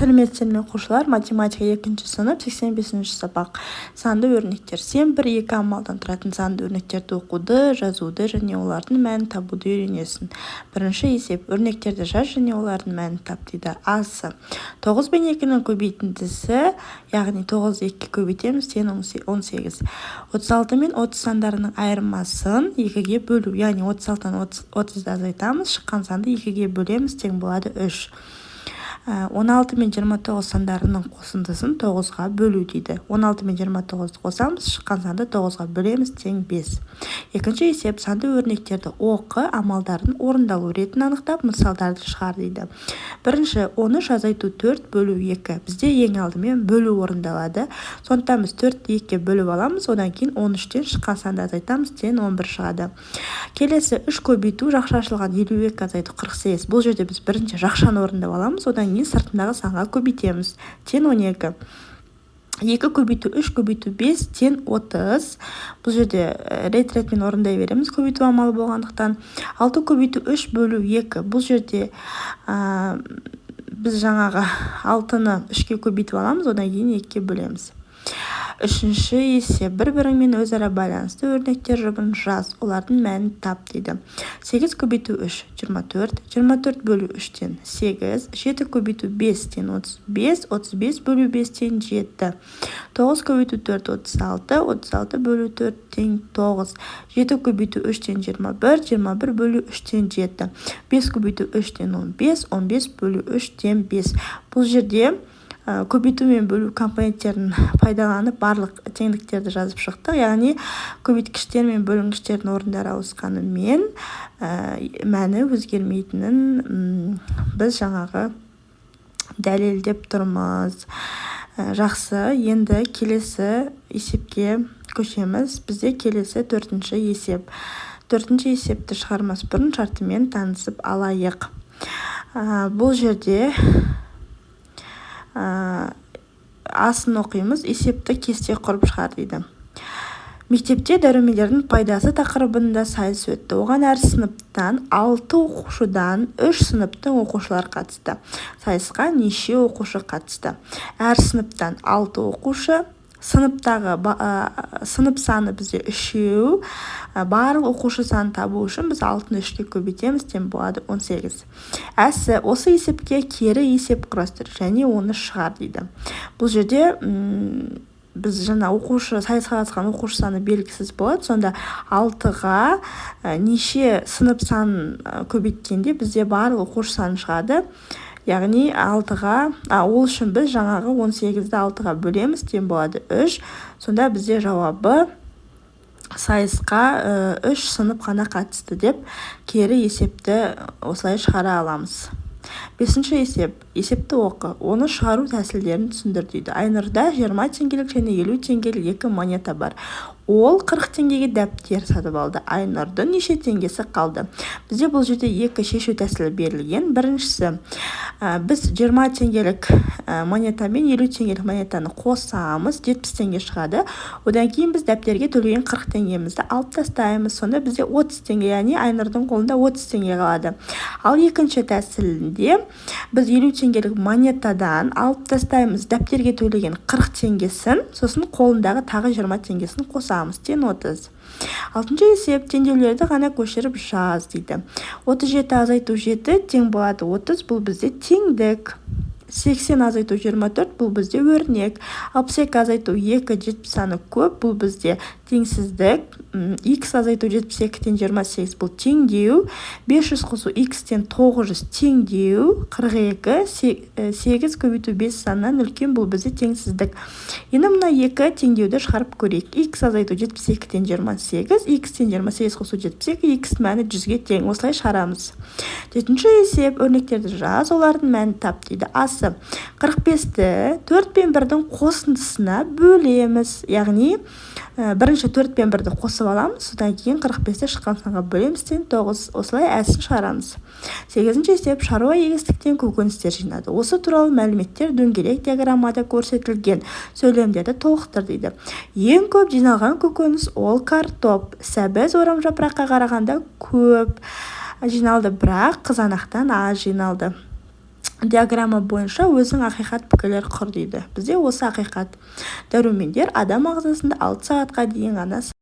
сәлеметсіздер ме оқушылар, математика 2 сынып 85 сабақ санды өрнектер. Сен 1-2 амалдан тұратын санды өрнектерді оқуды, жазуды және олардың мәнін табуды үйренесің. Бірінші есеп. Өрнектерді жаз және олардың мәнін тап дейді. Асы. 9 пен 2-ның көбейтіндісі, яғни 9-ды 2 көбейтеміз, тең 18. 36 мен 30 сандарының айырмасын 2-ге бөлу, яғни 36-дан 30-ды азайтамыз, шыққан санды 2-ге бөлеміз, тең болады 3. 16 мен 29 сандарының қосындысын 9-ға бөлу дейді. 16 мен 29-ды қосамыз, шыққан санды 9-ға бөлеміз, тең 5. Екінші есеп. Санды өрнектерді оқы, амалдардың орындалу ретін анықтап, мысалдарды шығар дейді. Бірінші, 13 азайту 4 бөлу 2. Бізде ең алдымен бөлу орындалады. Сондықтан біз 4-ті 2-ге бөліп аламыз, одан кейін 13-тен шыққан санды азайтамыз, тең 11 шығады. Келесі 3 көбейту, жақша ашылған 52 азайту 48. Бұл жерде біз бірінші жақшаны орындап аламыз, одан кейін сыртындағы санға көбейтеміз, тең 12. 2 көбейту 3 көбейту 5 тең 30. Бұл жерде рет-ретмен орындай береміз, көбейту амалы болғандықтан. 6 көбейту 3 бөлу 2. Бұл жерде біз жаңағы 6-ны 3-ке көбейтіп аламыз, одан кейін 2-ке бөлеміз. Үшінші есеп. Бір-бірімен өзара байланысты өрнектер жұбын жаз, олардың мәнін тап дейді. 8 көбейту 3 24. 24 бөлу 3-тен 8. 7 көбейту 5 тең 35. 35 бөлу 5 тең 7. 9 көбейту 4 36. 36 бөлу 4 тең 9. 7 көбейту 3 тең 21. 21 бөлу 3 тең 7. 5 көбейту 3 тең 15. 15 бөлу 3 тең 5. Бұл жерде көбейту мен бөлу компоненттерін пайдаланып барлық теңдіктерді жазып шықтық. Яғни көбейткіштер мен бөлінгіштердің орындары ауысқанымен мәні өзгермейтінін біз жаңағы дәлелдеп тұрмыз. Жақсы, енді келесі есепке көшеміз. Бізде келесі 4-ші есеп. 4-ші есепті шығармас бұрын шартымен танысып алайық. Бұл жерде асын оқимыз, есепті кесте құрып шығар дейді. Мектепте дәрумендердің пайдасы тақырыбында сайыс өтті. Оған әр сыныптан 6 оқушыдан 3 сыныптың оқушылар қатысты. Сайысқа неше оқушы қатысты? Әр сыныптан 6 оқушы, сыныптағы сынып саны бізде 3, барлық оқушы санын табу үшін біз 6-ны 3-ке көбейтеміз, тең болады 18. Әсі, осы есепке кері есеп құрастыр және оны шығар дейді. Бұл жерде біз жаңа сайысқа қатысқан оқушы саны белгісіз болады, сонда 6-ға неше сынып санын көбейткенде бізде барлық оқушы саны шығады. Яғни 6-ға, ол үшін біз жаңағы 18-ді 6-ға бөлеміз, тең болады 3. Сонда бізде жауабы сайысқа 3 сынып қана қатысты деп кері есепті осылай шығара аламыз. 5-ші есеп. Есепті оқы. Оны шығару тәсілдерін түсіндір дейді. Айнұрда 20 теңгелік және 50 теңгелік 2 монета бар. Ол 40 теңгеге дәптер сатып алды. Айнұрдың неше теңгесі қалды? Бізде бұл жерде 2 шешу тәсілі берілген. Біріншісі, біз 20 теңгелік монета мен 50 теңгелік монетаны қосамыз, 70 теңге шығады. Одан кейін біз дәптерге төлеген 40 теңгемізді алып тастаймыз. Сонда бізде 30 теңге, яғни Айнұрдың қолында 30 теңге қалады. Ал екінші тәсілінде біз 50 теңгелік монетадан алып тастаймыз дәптерге төлеген 40 теңгесін, сосын қолындағы тағы 20 теңгесін қосамыз, тең 30. 6-ші есеп. Теңдеулерді ғана көшіріп жаз дейді. 37 азайту 7 тең болады 30, бұл бізде теңдік. 80 азайту 24, бұл бізде өрнек. 62 азайту 2 70 саны көп, бұл бізде теңсіздік. X азайту 72-тен 28, бұл теңдеу. 500 қосу X-тен 900 теңдеу. 42, 8 көбейту 5 санынан үлкен, бұл бізде теңсіздік. Енді мына 2 теңдеуді шығарып көрейік. X азайту 72-тен 28, X-тен 28 қосу 72, X мәні 100-ге тең. Осылай шығарамыз. 7-ші есеп. Өрнектерді жаз, олардың мәнін тап дейді. Асы. 45-ті 4 пен 1-дің қосындысына бөлеміз. Яғни бірінші 4 пен 1-ді қосып аламыз, содан кейін 45-те шыққан санға бөлеміз, тең 9. Осылай әсін шығарамыз. 8-ші есеп. Шаруа егістіктен көкөністер жинады. Осы туралы мәліметтер дөңгелек диаграммада көрсетілген сөйлемдерді толықтыр дейді. Ең көп жиналған көкөніс ол картоп. Сәбіз орам жапыраққа қарағанда көп жиналды, бірақ қызанақтан аз жиналды. диаграмма бойынша өзің ақиқат пікірлер құр дейді. Бізде осы ақиқат. Дәрумендер адам ағзасында 6 сағатқа дейін ғана